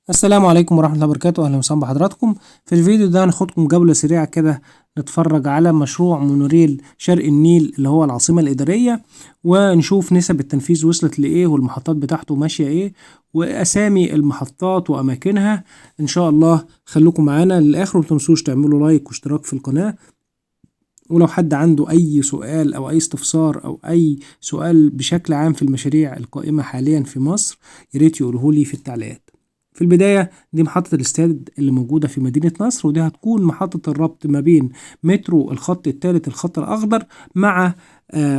السلام عليكم ورحمة الله وبركاته. أهلا وسهلا بحضراتكم. في الفيديو ده هناخدكم جولة سريعة كده، نتفرج على مشروع مونوريل شرق النيل اللي هو العاصمة الإدارية، ونشوف نسب التنفيذ وصلت لإيه والمحطات بتاعته ماشية إيه وأسامي المحطات وأماكنها. إن شاء الله خلوكم معانا للآخر، ومتنسوش تعملوا لايك واشتراك في القناة. ولو حد عنده أي سؤال أو أي استفسار أو أي سؤال بشكل عام في المشاريع القائمة حاليا في مصر، ياريت يقولهولي في التعليقات. في البداية دي محطة الاستاد اللي موجودة في مدينة نصر، ودي هتكون محطة الربط ما بين مترو الخط الثالث الخط الأخضر مع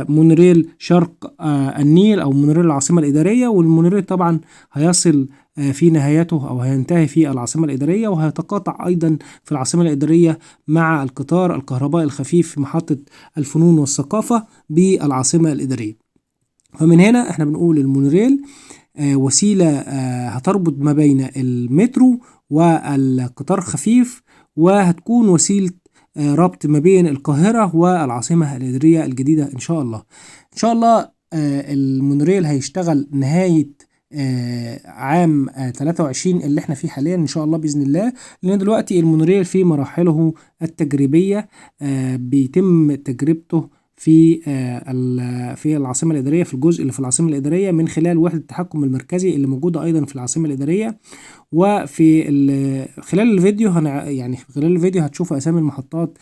مونوريل شرق النيل أو مونوريل العاصمة الإدارية. والمونوريل طبعا هيصل في نهايته أو هينتهي في العاصمة الإدارية، وهيتقاطع أيضا في العاصمة الإدارية مع القطار الكهربائي الخفيف في محطة الفنون والثقافة بالعاصمة الإدارية. فمن هنا احنا بنقول المونوريل وسيلة هتربط ما بين المترو والقطار الخفيف، وهتكون وسيلة ربط ما بين القاهرة والعاصمة الإدارية الجديدة إن شاء الله. إن شاء الله المونوريل هيشتغل نهاية عام 23 اللي احنا فيه حاليا إن شاء الله بإذن الله، لأن دلوقتي المونوريل في مراحله التجريبية بيتم تجربته في العاصمة الإدارية، في الجزء اللي في العاصمة الإدارية من خلال وحدة التحكم المركزي اللي موجودة أيضا في العاصمة الإدارية. وفي خلال الفيديو خلال الفيديو هتشوفوا أسامي المحطات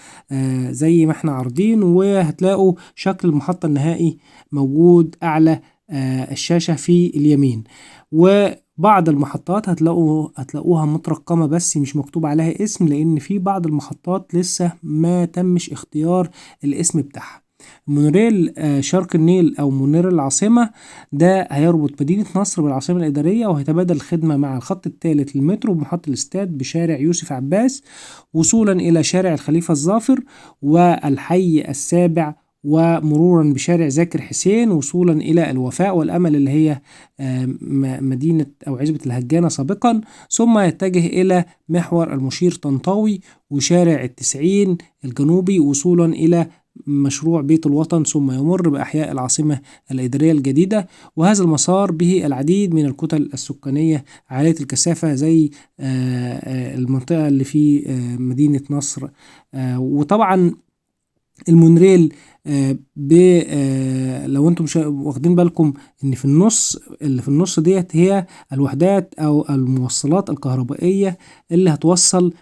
زي ما احنا عارضين، وهتلاقوا شكل المحطة النهائي موجود أعلى الشاشة في اليمين. وبعض المحطات هتلاقوها مترقمة بس مش مكتوب عليها اسم، لأن في بعض المحطات لسه ما تمش اختيار الاسم بتاعها. مونوريل شرق النيل او مونوريل العاصمة ده هيربط مدينة نصر بالعاصمة الإدارية، وهيتبادل الخدمة مع الخط الثالث للمترو بمحطة الاستاد بشارع يوسف عباس وصولا إلى شارع الخليفة الظافر والحي السابع، ومرورا بشارع زاكر حسين وصولا إلى الوفاء والأمل اللي هي مدينة أو عزبة الهجانة سابقا، ثم يتجه إلى محور المشير طنطاوي وشارع التسعين الجنوبي وصولا إلى مشروع بيت الوطن، ثم يمر بأحياء العاصمة الإدارية الجديدة. وهذا المسار به العديد من الكتل السكانية عالية الكثافة زي المنطقة اللي في مدينة نصر. وطبعا المونريل لو انتم واخدين بالكم ان في النص اللي في النص ديت هي الوحدات او الموصلات الكهربائية اللي هتوصل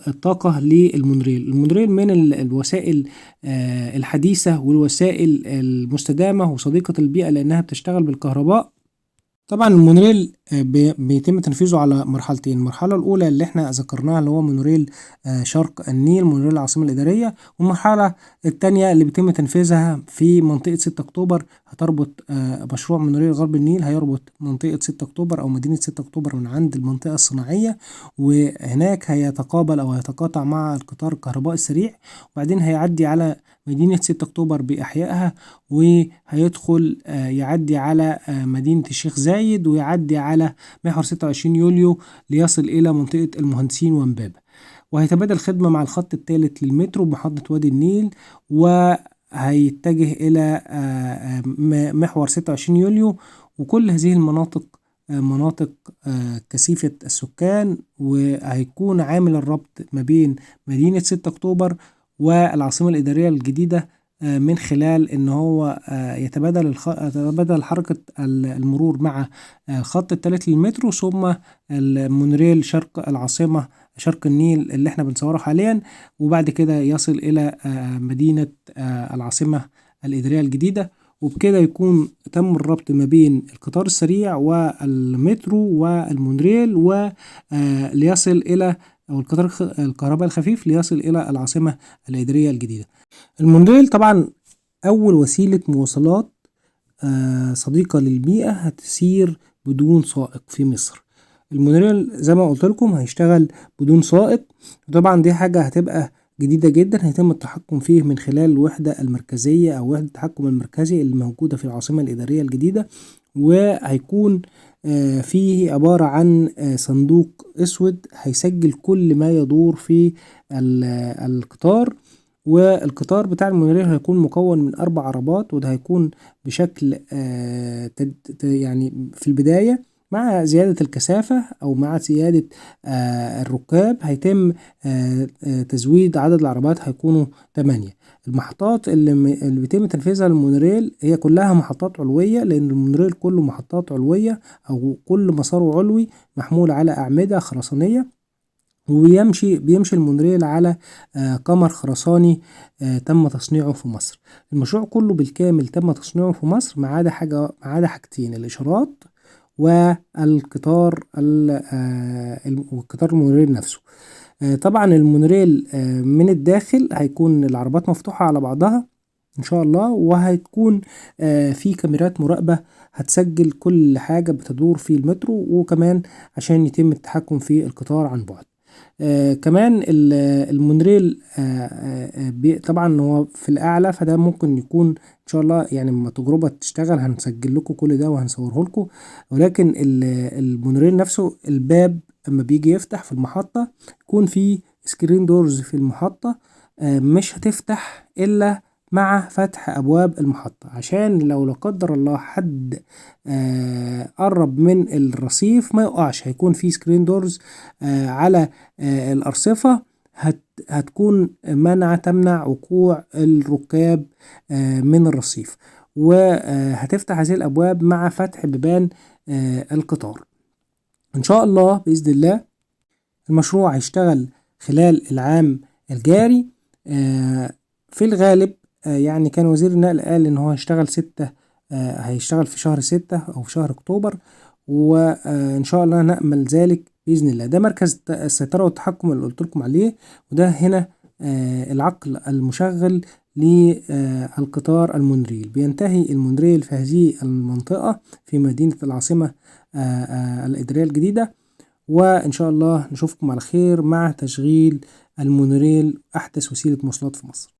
الطاقة للمونريل. المونريل من الوسائل الحديثة والوسائل المستدامة وصديقة البيئة لانها بتشتغل بالكهرباء. طبعا المونوريل بيتم تنفيذه على مرحلتين. المرحلة الأولى اللي احنا ذكرناها اللي هو مونوريل شرق النيل مونوريل العاصمة الإدارية، والمرحلة التانية اللي بيتم تنفيذها في منطقة 6 أكتوبر هتربط مشروع مونوريل غرب النيل هيربط منطقة 6 أكتوبر أو مدينة 6 أكتوبر من عند المنطقة الصناعية، وهناك هيتقابل أو هيتقاطع مع القطار الكهربائي السريع، وبعدين هيعدي على مدينة 6 أكتوبر بأحيائها، وهيدخل يعدي على مدينة الشيخ زايد، ويعدي على محور 26 يوليو ليصل إلى منطقة المهندسين وامبابة، وهيتبادل خدمة مع الخط الثالث للمترو بمحطة وادي النيل، وهيتجه إلى محور 26 يوليو. وكل هذه المناطق مناطق كثيفة السكان، وهيكون عامل الربط ما بين مدينة 6 أكتوبر والعاصمة الإدارية الجديدة من خلال ان هو يتبادل حركة المرور مع الخط الثالث للمترو، ثم المونوريل شرق العاصمة شرق النيل اللي احنا بنصوره حاليا، وبعد كده يصل الى مدينة العاصمة الإدارية الجديدة. وبكده يكون تم الربط ما بين القطار السريع والمترو والمونوريل وليصل إلى أو القطار الكهربائي الخفيف ليصل إلى العاصمة الإدارية الجديدة. المونوريل طبعا أول وسيلة مواصلات صديقة للبيئة هتسير بدون سائق في مصر. المونوريل زي ما قلت لكم هيشتغل بدون سائق، وطبعا دي حاجة هتبقى جديدة جدا، هيتم التحكم فيه من خلال الوحدة المركزية أو وحدة التحكم المركزي اللي موجودة في العاصمة الإدارية الجديدة. وهيكون فيه عبارة عن صندوق أسود هيسجل كل ما يدور في القطار. والقطار بتاع المونوريل هيكون مكون من 4 عربات، وده هيكون بشكل يعني في البداية مع زيادة الكثافة أو مع زيادة الركاب هيتم تزويد عدد العربات، هيكونوا 8. المحطات اللي بيتم تنفيذها للمونوريل هي كلها محطات علوية، لأن المونوريل كله محطات علوية أو كل مساره علوي محمول على أعمدة خرسانية، بيمشي المونوريل على قمر خرساني تم تصنيعه في مصر. المشروع كله بالكامل تم تصنيعه في مصر ما عدا حاجتين: الإشارات والقطار والقطار المونوريل نفسه. طبعا المونوريل من الداخل هيكون العربات مفتوحة على بعضها ان شاء الله، وهتكون في كاميرات مراقبة هتسجل كل حاجة بتدور في المترو، وكمان عشان يتم التحكم في القطار عن بعد. كمان المونريل طبعا هو في الأعلى، فده ممكن يكون إن شاء الله يعني لما التجربة تشتغل هنسجل لكم كل ده وهنصوره لكم. ولكن المونريل نفسه الباب اما بيجي يفتح في المحطة يكون في سكرين دورز في المحطة، مش هتفتح إلا مع فتح أبواب المحطة، عشان لو لا قدر الله حد قرب من الرصيف ما يقعش. هيكون في سكرين دورز على الأرصفة هتكون تمنع وقوع الركاب من الرصيف، وهتفتح هذه الأبواب مع فتح بيبان القطار. إن شاء الله بإذن الله المشروع هيشتغل خلال العام الجاري. في الغالب يعني كان وزير النقل قال إن هو هيشتغل في شهر 6 أو في شهر أكتوبر، وإن شاء الله نأمل ذلك بإذن الله. ده مركز السيطرة والتحكم اللي قلت لكم عليه، وده هنا العقل المشغل للقطار المونريل. بينتهي المونريل في هذه المنطقة في مدينة العاصمة الإدارية الجديدة، وإن شاء الله نشوفكم على خير مع تشغيل المونوريل أحدث وسيلة مواصلات في مصر.